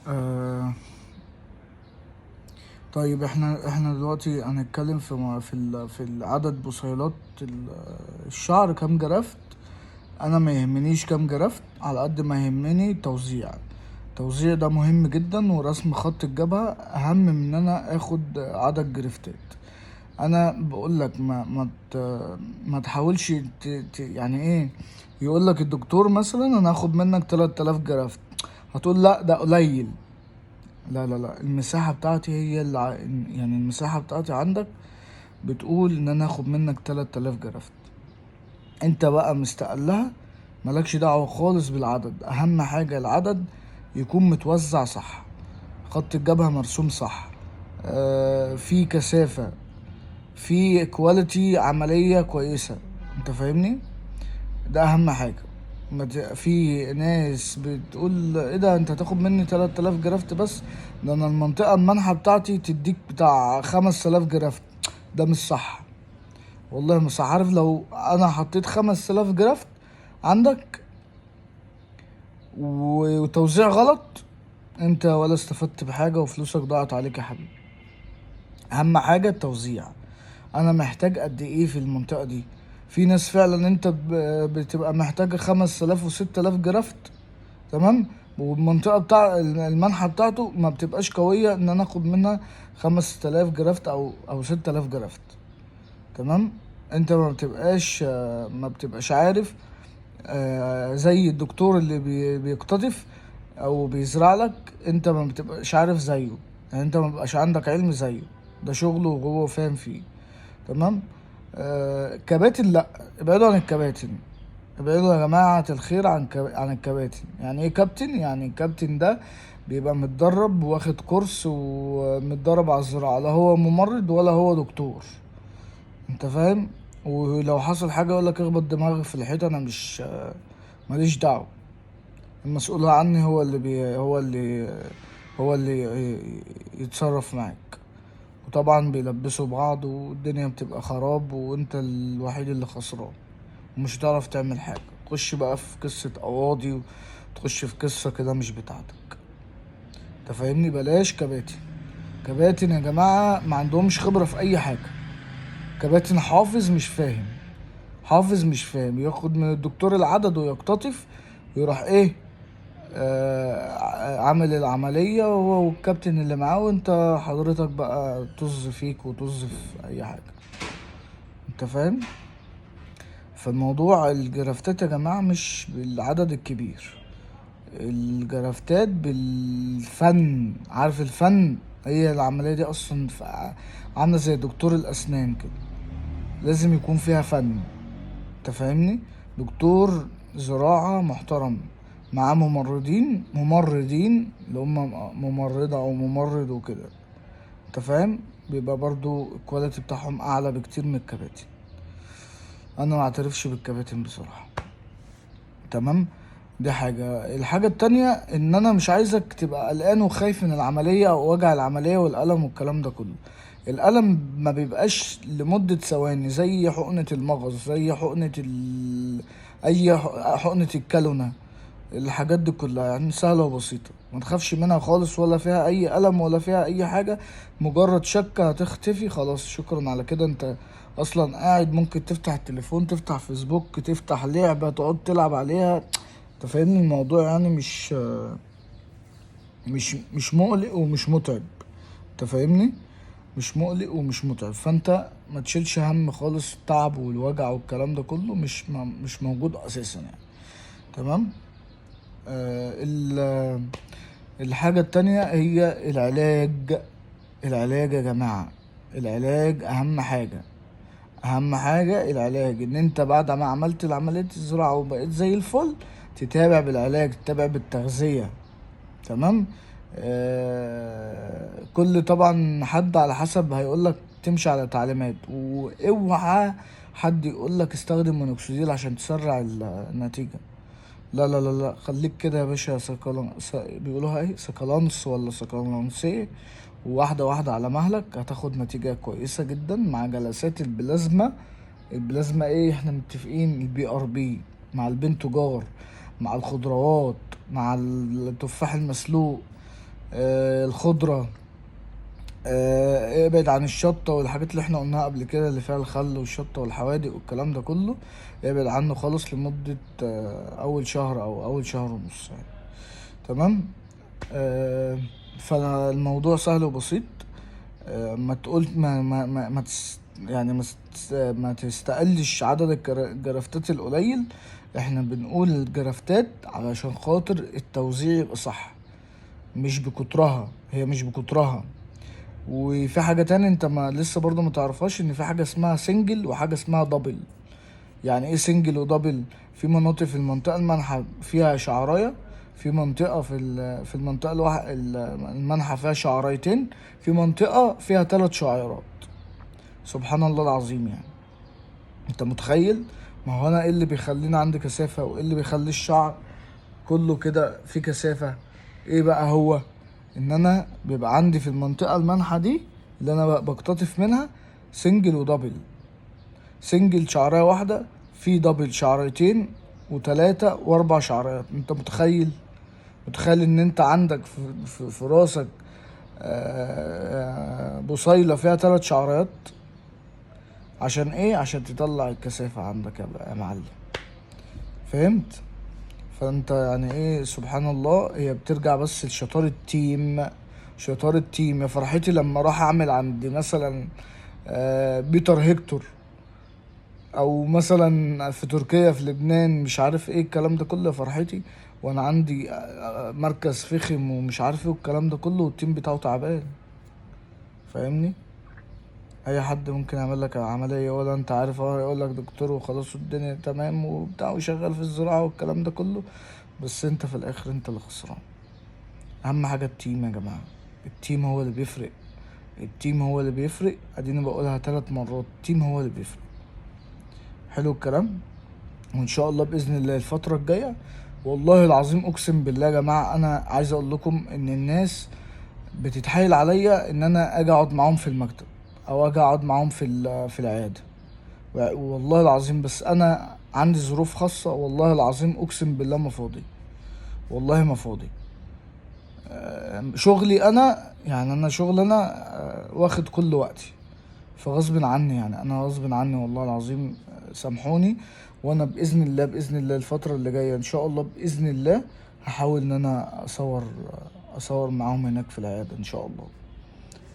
آه طيب احنا دلوقتي هنتكلم في العدد بصيلات الشعر كام جرافت. انا ما يهمنيش كام جرافت على قد ما يهمني التوزيع ده مهم جدا، ورسم خط الجبهة اهم من ان انا اخد عدد جريفتات. انا بقول لك ما تحاولش يعني ايه. يقول لك الدكتور مثلا انا هاخد منك 3000 جرافت، هتقول لا ده قليل. لا لا لا، المساحة بتاعتي هي يعني المساحة بتاعتي عندك بتقول ان انا اخد منك 3000 جرافت. انت بقى مستقلها، ملكش دعوة خالص بالعدد، اهم حاجة العدد يكون متوزع صح، خط الجبهة مرسوم صح، في كثافة، في كواليتي عملية كويسة. انت فاهمني؟ ده اهم حاجة. في ناس بتقول ايه ده انت هتاخد مني 3000 جرافت بس، ده انا المنطقة المنحة بتاعتي تديك بتاع 5000 جرافت. ده مش صح، والله مش صح. عارف لو انا حطيت 5000 جرافت عندك وتوزيع غلط، انت ولا استفدت بحاجة وفلوسك ضاعت عليك يا حبيبي. اهم حاجة التوزيع. انا محتاج قد ايه في المنطقة دي؟ في ناس فعلا انت بتبقى محتاجة 5000 و6000 جرافت، تمام، والمنطقة بتاع المنحة بتاعته ما بتبقاش قوية ان انا اخد منها 5000 جرافت او 6000 جرافت. تمام. انت ما بتبقاش عارف، زي الدكتور اللي بيقتطف او بيزرع لك، انت ما بتبقاش عارف زيه. يعني انت ما بيبقاش عندك علم زيه، ده شغله وهو فاهم فيه. تمام. كباتن لا، ابعدوا عن الكباتن. ابعدوا يا جماعة الخير عن الكباتن. يعني ايه كابتن؟ يعني الكابتن ده بيبقى متدرب واخد كورس ومتدرب على الزراعة، لا هو ممرض ولا هو دكتور. انت فاهم؟ ولو حصل حاجة يقولك اخبط دماغك في الحيطة، انا مش ماليش دعوة. المسؤول عني هو اللي يتصرف معاك. وطبعا بيلبسوا بعض والدنيا بتبقى خراب وانت الوحيد اللي خسران ومش هتعرف تعمل حاجة. تخش بقى في قصة قواضي وتخش في قصة كده مش بتاعتك. انت فاهمني؟ بلاش كباتن. كباتن يا جماعة ما عندهمش خبرة في اي حاجة. كباتن حافظ مش فاهم. حافظ مش فاهم، ياخد من الدكتور العدد ويقتطف ويروح ايه، عامل العملية هو والكابتن اللي معاه، وانت حضرتك بقى طز فيك وطز في اي حاجة. انت فاهم؟ فالموضوع الجرافتات يا جماعة مش بالعدد الكبير، الجرافتات بالفن. عارف الفن؟ هي العملية دي اصلا عاملة زي دكتور الاسنان كده، لازم يكون فيها فن. انت فاهمني؟ دكتور زراعة محترم مع ممرضين اللي هم ممرضة او ممرض وكده. انت فاهم؟ بيبقى برضو الكواليتي بتاعهم اعلى بكتير من الكباتن. انا ما اعترفش بالكباتن بصراحة. تمام. دي حاجة. الحاجة التانية ان انا مش عايزك تبقى قلقان وخايف من العملية او وجع العملية والألم والكلام ده كله. الألم ما بيبقاش لمدة ثواني، زي حقنة المغص، زي حقنة الكالونة. الحاجات دي كلها يعني سهلة وبسيطة، ما تخافش منها خالص، ولا فيها اي ألم ولا فيها اي حاجة. مجرد شكة هتختفي خلاص، شكرا على كده. انت اصلا قاعد ممكن تفتح التليفون، تفتح فيسبوك، تفتح لعبة تقعد تلعب عليها. انت فاهمني؟ الموضوع يعني مش مقلق ومش متعب. انت فاهمني؟ مش مقلق ومش متعب، فانت ما تشيلش هم خالص. التعب والوجع والكلام ده كله مش موجود اساسا يعني. تمام. الحاجة التانية هي العلاج. العلاج يا جماعة، العلاج اهم حاجة. اهم حاجة العلاج، ان انت بعد ما عملت العملية الزراعة وبقيت زي الفل تتابع بالعلاج، تتابع بالتغذية. تمام. كل طبعا حد على حسب هيقولك تمشي على تعليمات، واوعى حد يقولك استخدم مونوكسيديل عشان تسرع النتيجة. لا لا لا لا، خليك كده يا باشا بيقولوها ايه، سكالانس ولا سكالانسي. واحدة واحدة على مهلك هتاخد نتيجة كويسة جدا مع جلسات البلازما. البلازما ايه؟ احنا متفقين الBRB مع البنتوجار، مع الخضروات، مع التفاح المسلوق. الخضرة. ابعد عن الشطة والحاجات اللي احنا قلناها قبل كده اللي فيها الخل والشطة والحوادق والكلام ده كله، ابعد عنه خالص لمدة اول شهر او اول شهر ونص يعني. تمام. فالموضوع سهل وبسيط. ما تقول ما يعني ما تستقلش عدد الجرافتات القليل. احنا بنقول الجرافتات علشان خاطر التوزيع يبقى صح، مش بكترها، هي مش بكترها. وفي حاجة تانية انت ما لسه برضو ما تعرفهاش، ان في حاجة اسمها سنجل وحاجة اسمها دبل. يعني ايه سنجل ودبل؟ في مناطق في المنطقة المنحى فيها شعراية، في منطقة في المنطقة المنحى فيها شعرايتين، في منطقة فيها 3 شعيرات. سبحان الله العظيم يعني. انت متخيل؟ ما هو انا ايه اللي بيخليني عندي كثافة وايه اللي بيخلي الشعر كله كده في كثافة؟ ايه بقى هو؟ ان انا بيبقى عندي في المنطقة المنحى دي اللي انا بقتطف منها سنجل ودبل. سنجل شعرية واحدة، في دبل شعريتين وتلاتة واربع شعريات. انت متخيل؟ متخيل ان انت عندك في راسك بصيلة فيها 3 شعريات؟ عشان ايه؟ عشان تطلع الكثافة عندك يا معلم. فهمت؟ فانت يعني ايه، سبحان الله، هي بترجع بس لشطارة تيم. شطارة تيم. يا فرحتي لما راح اعمل عند مثلا بيتر هيكتور، او مثلا في تركيا، في لبنان، مش عارف ايه الكلام ده كله. يا فرحتي وانا عندي مركز فخم ومش عارف ايه والكلام ده كله، والتيم بتاعه تعبان. فاهمني؟ اي حد ممكن يعمل لك عملية ولا انت عارف، يقول لك دكتور وخلاص والدنيا تمام وبتاع وشغال في الزراعة والكلام ده كله، بس انت في الاخر انت اللي خسران. اهم حاجة التيم يا جماعة. التيم هو اللي بيفرق. التيم هو اللي بيفرق. اديني بقولها 3 مرات، التيم هو اللي بيفرق. حلو الكلام. وان شاء الله باذن الله الفترة الجاية، والله العظيم اقسم بالله يا جماعة، انا عايز اقول لكم ان الناس بتتحايل عليا ان انا اجي اقعد معاهم في المكتب او اجي اقعد معاهم في العيادة. والله العظيم بس انا عندي ظروف خاصة، والله العظيم اقسم بالله ما فاضي. والله ما فاضي. شغلي انا يعني، انا شغل انا واخد كل وقتي. فغصب عني يعني، انا غصب عني والله العظيم. سامحوني. وانا باذن الله باذن الله الفتره اللي جايه ان شاء الله باذن الله هحاول ان انا اصور معاهم هناك في العياده ان شاء الله.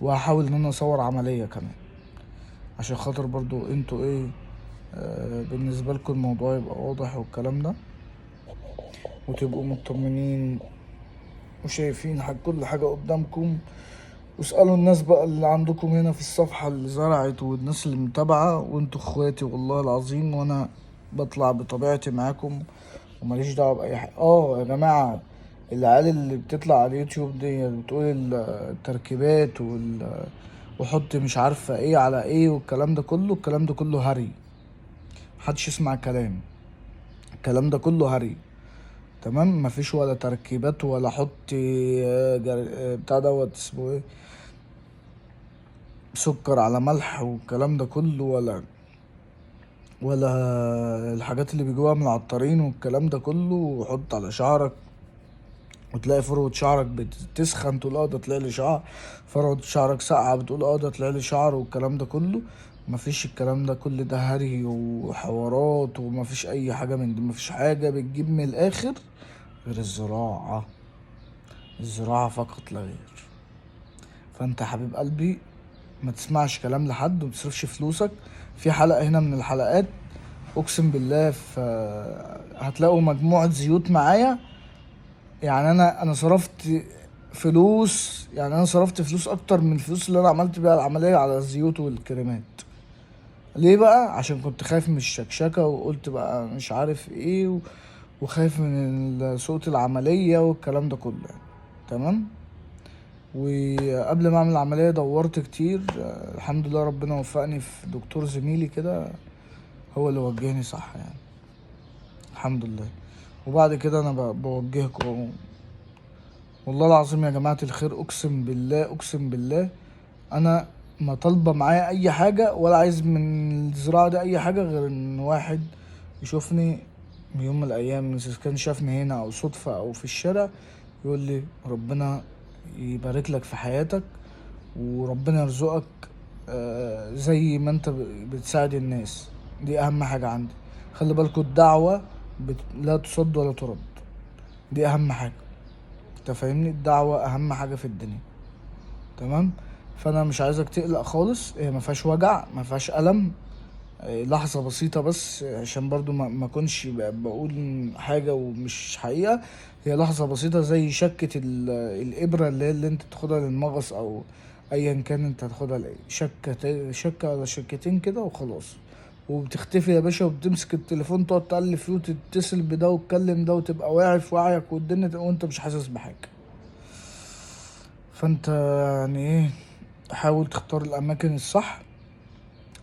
وهحاول ان انا اصور عمليه كمان، عشان خاطر برضو انتوا ايه، بالنسبه لكم الموضوع يبقى واضح والكلام ده، وتبقوا مطمنين وشايفين كل حاجه قدامكم. واسألوا الناس بقى اللي عندكم هنا في الصفحة اللي زرعت، والناس اللي متابعة، وانتوا اخواتي والله العظيم. وانا بطلع بطبيعتي معاكم وماليش دعوة بأي حاجة. يا جماعة، العيال اللي بتطلع على اليوتيوب دي اللي بتقول التركيبات وحط مش عارفة ايه على ايه والكلام ده كله، الكلام ده كله هري. محدش يسمع كلام. الكلام ده كله هري. تمام. مفيش ولا تركيبات ولا حط بتاع دوت اسمه ايه، سكر على ملح والكلام ده كله، ولا الحاجات اللي بيجوها من العطارين والكلام ده كله. وحط على شعرك وتلاقي فروة شعرك بتسخن تقول ده طلع لي شعر، فروة شعرك ساقعة بتقول ده طلع لي شعر والكلام ده كله. مفيش الكلام ده، كل ده هري وحوارات، ومفيش اي حاجة من دي. مفيش حاجة بتجيب من الاخر غير الزراعة. الزراعة فقط لا غير. فانت حبيب قلبي ما تسمعش كلام لحد ومتصرفش فلوسك. في حلقة هنا من الحلقات اقسم بالله هتلاقوا مجموعة زيوت معايا. يعني انا صرفت فلوس، يعني انا صرفت فلوس اكتر من الفلوس اللي انا عملت بيها العملية على الزيوت والكريمات. ليه بقى؟ عشان كنت خايف من الشكشكة، وقلت بقى مش عارف ايه وخايف من صوت العملية والكلام ده كله يعني. تمام. وقبل ما اعمل العملية دورت كتير. الحمد لله ربنا وفقني في دكتور زميلي كده، هو اللي وجهني صح يعني. الحمد لله. وبعد كده انا بوجهكم. والله العظيم يا جماعة الخير، اقسم بالله اقسم بالله انا ما طالبة معايا اي حاجة ولا عايز من الزراعة دي اي حاجة، غير ان واحد يشوفني من يوم من الايام، اذا كان شافني هنا او صدفة او في الشارع، يقول لي ربنا يبارك لك في حياتك، وربنا يرزقك زي ما انت بتساعد الناس. دي اهم حاجة عندي. خلي بالكوا الدعوة لا تصد ولا ترد، دي اهم حاجة. انت فاهمني؟ الدعوة اهم حاجة في الدنيا. تمام. فانا مش عايزك تقلق خالص، هي ما فيهاش وجع، ما فيهاش الم. لحظة بسيطة بس، عشان برضو ما اكونش بقول حاجة ومش حقيقة. هي لحظة بسيطة زي شكة الإبرة اللي انت تاخدها للمغص، او ايا كان انت تاخدها شكة شكة ولا شكتين كده وخلاص. وبتختفي يا باشا، وبتمسك التليفون تقعد تقلب فيه وتتصل بده وتكلم ده وتبقى واعي في وعيك، والدنيا وانت مش حاسس بحاجة. فانت يعني ايه، حاول تختار الاماكن الصح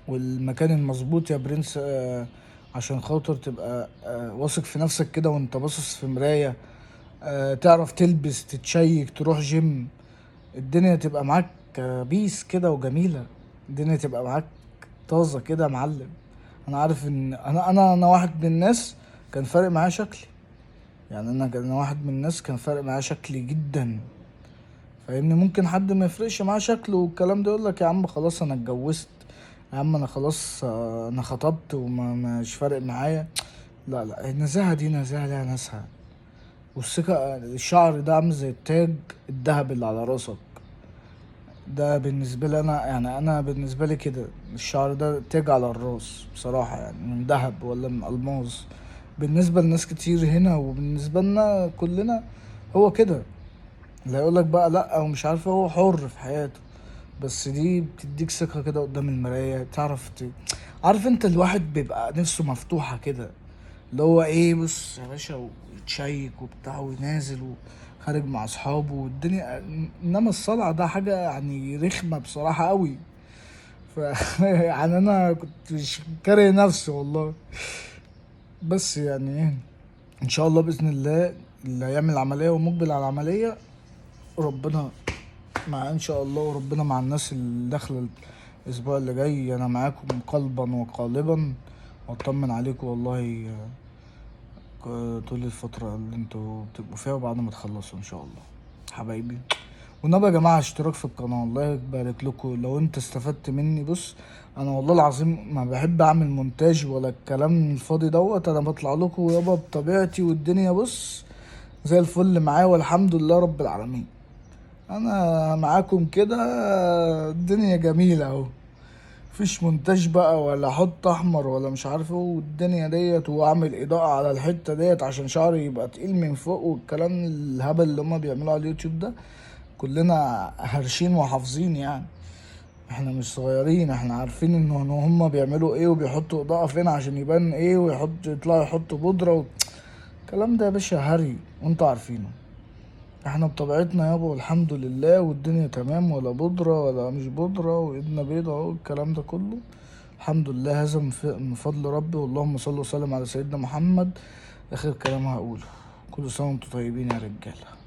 والمكان المظبوط يا برنس، عشان خاطر تبقى واثق في نفسك كده وانت باصص في مراية. تعرف تلبس، تتشيك، تروح جيم. الدنيا تبقى معاك بيس كده وجميلة. الدنيا تبقى معاك طازة كده يا معلم. انا عارف ان انا واحد من الناس كان فارق معايا شكلي. يعني انا واحد من الناس كان فارق معايا شكلي جدا. فاهمني؟ ممكن حد ما يفرقش معاه شكله والكلام ده، يقول لك يا عم خلاص انا اتجوزت، يا عم انا خلاص انا خطبت وما مش فارق معايا. لا لا، النزاهة دي نزاهة ليها ناسها. والثقة، الشعر ده عامل زي التاج الدهب اللي على راسك. ده بالنسبة لي انا، يعني انا بالنسبة لي كده الشعر ده تاج على الراس بصراحة، يعني من دهب ولا من الماظ. بالنسبة لناس كتير هنا وبالنسبة لنا كلنا هو كده. لا يقولك بقى لا ومش عارف، هو حر في حياته. بس دي بتديك ثقة كده قدام المراية، عارف انت الواحد بيبقى نفسه مفتوحة كده، اللي هو ايه، بص يا باشا، ويتشيك وبتاع ونازل وخارج مع اصحابه والدنيا. انما الصلع ده حاجة يعني رخمة بصراحة قوي. ف يعني انا كنت مش كاره نفسي والله. بس يعني ايه، ان شاء الله باذن الله اللي هيعمل العملية ومقبل على العملية، ربنا مع ان شاء الله، وربنا مع الناس اللي داخله الاسبوع اللي جاي. انا معاكم قلبا وقالبا، واطمن عليكم والله طول الفتره اللي انتوا بتبقوا فيها وبعد ما تخلصوا ان شاء الله حبايبي. والنبي يا جماعه اشتراك في القناه، الله يبارك لكم لو انت استفدت مني. بص، انا والله العظيم ما بحب اعمل مونتاج ولا الكلام الفاضي دوت. انا بطلع لكم يابا بطبيعتي، والدنيا بص زي الفل معايا، والحمد لله رب العالمين. انا معاكم كده، الدنيا جميلة اهو. مفيش مونتاج بقى ولا احط احمر ولا مش عارف ايه والدنيا ديت، واعمل اضاءة على الحتة ديت عشان شعري يبقى تقيل من فوق، والكلام الهبل اللي هما بيعملوه على اليوتيوب ده. كلنا هرشين وحافظين يعني. احنا مش صغيرين، احنا عارفين ان هما بيعملوا ايه وبيحطوا اضاءة فين عشان يبان ايه، يطلعوا يحطوا بودرة الكلام ده يا باشا هري، وانتوا عارفينه. احنا بطبيعتنا يابا والحمد لله، والدنيا تمام، ولا بودرة ولا مش بودرة، وايدنا بيضة اهو، الكلام ده كله الحمد لله. هذا من فضل ربي، واللهم صل وسلم على سيدنا محمد. اخر كلام هقوله، كل سنة وانتم طيبين يا رجالة.